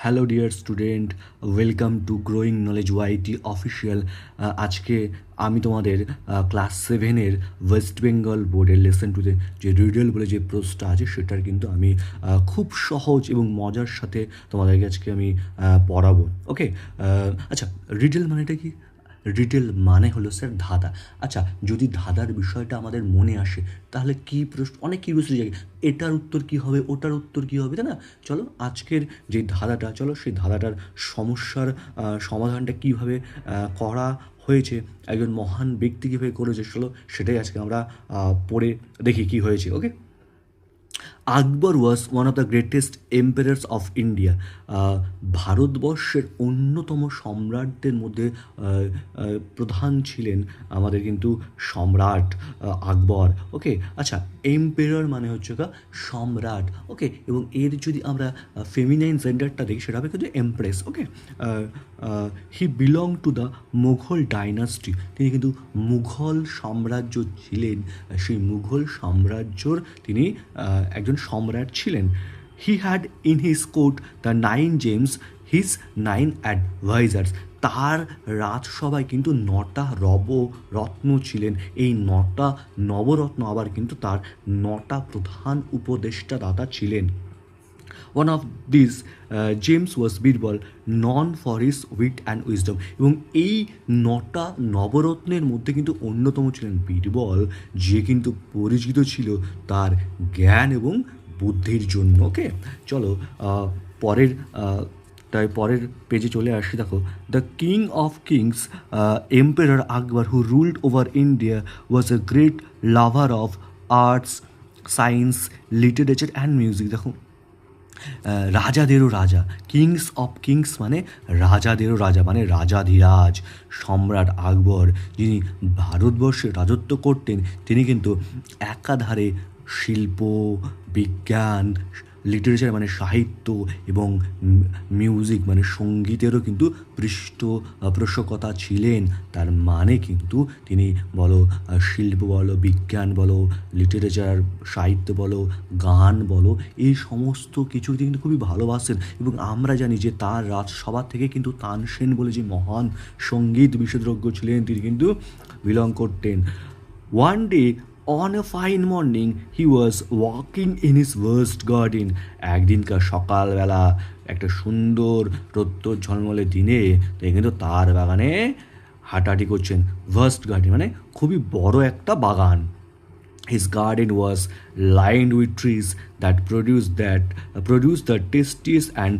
Hello dear student, welcome to growing knowledge YT official. আজকে আমি তোমাদের ক্লাস 7-এর ওয়েস্ট বেঙ্গল বোর্ডের লেসন টুতে যে রিডল বলে যে প্রশ্নটা আছে সেটার কিন্তু আমি খুব সহজ এবং মজার সাথে তোমাদেরকে আজকে আমি পড়াবো। ওকে, আচ্ছা, রিডল মানেটা কি? রিটেল মানে হলো স্যার ধাঁধা। আচ্ছা, যদি ধাঁধার বিষয়টা আমাদের মনে আসে তাহলে কী প্রশ্ন, অনেক কিউরিয়াসিটি জাগে, এটার উত্তর কী হবে, ওটার উত্তর কী হবে, তাই না? চলো আজকের যে ধাঁধাটা, চলো সেই ধাঁধাটার সমস্যার সমাধানটা কীভাবে করা হয়েছে, একজন মহান ব্যক্তি কীভাবে করেছে, চলো সেটাই আজকে আমরা পড়ে দেখি কী হয়েছে। Okay, Akbar was one of the greatest empires of India. ভারতবর্ষের অন্যতম সম্রাটদের মধ্যে প্রধান ছিলেন আমাদের কিন্তু সম্রাট আকবর। ওকে, আচ্ছা, এম্পায়ার মানে হচ্ছে সম্রাট। ওকে, এবং এর যদি আমরা ফেমিনাইন জেন্ডারটা দেখি সেটা হবে কিন্তু empress. Okay, he belong to the Mughal dynasty. তিনি কিন্তু মুঘল সাম্রাজ্য ছিলেন, সেই মুঘল সাম্রাজ্যর তিনি একজন সম্রাট ছিলেন। He had in his court the 9 James, his 9 advisers. তার রাজসভায় কিন্তু 9টা রত্ন ছিলেন। এই 9টা নবরত্ন আবার কিন্তু তার 9টা প্রধান উপদেষ্টা দাতা ছিলেন। One of this James was Birbal, known for his wheat and wisdom. এবং এই 9টা নবরত্নের মধ্যে কিন্তু অন্যতম ছিলেন বীরবল, যে কিন্তু পরিচিত ছিল তার জ্ঞান এবং বুদ্ধির জন্য। ওকে, চলো পরের পরের পেজে চলে আসি। দেখো, the king of kings empire Akbar, who ruled over India, was a great lover of arts, science, literature and music. দেখো, রাজাদেরও রাজা, কিংস অফ কিংস মানে রাজাদেরও রাজা, মানে রাজাধিরাজ সম্রাট আকবর যিনি ভারতবর্ষে রাজত্ব করতেন, তিনি কিন্তু একাধারে শিল্প, বিজ্ঞান, লিটারেচার মানে সাহিত্য এবং মিউজিক মানে সঙ্গীতেরও কিন্তু পৃষ্ঠপোষকতা ছিলেন। তার মানে কিন্তু তিনি বলো শিল্প বলো, বিজ্ঞান বলো, লিটারেচার, সাহিত্য বলো, গান বলো, এই সমস্ত কিছু কিন্তু খুবই ভালোবাসেন। এবং আমরা জানি যে তার রাজসভা থেকে কিন্তু তানসেন বলে যে মহান সঙ্গীত বিশেষজ্ঞ ছিলেন তিনি কিন্তু বিলং করতেন। One day on a fine morning he was walking in his vast garden. একদিনকার সকালবেলা একটা সুন্দর রৌদ্র ঝলমলে দিনে তিনি কিন্তু তার বাগানে হাঁটাহাঁটি করছেন। ভার্স্ট গার্ডেন মানে খুবই বড় একটা বাগান। His garden was lined with trees that produced the tastiest and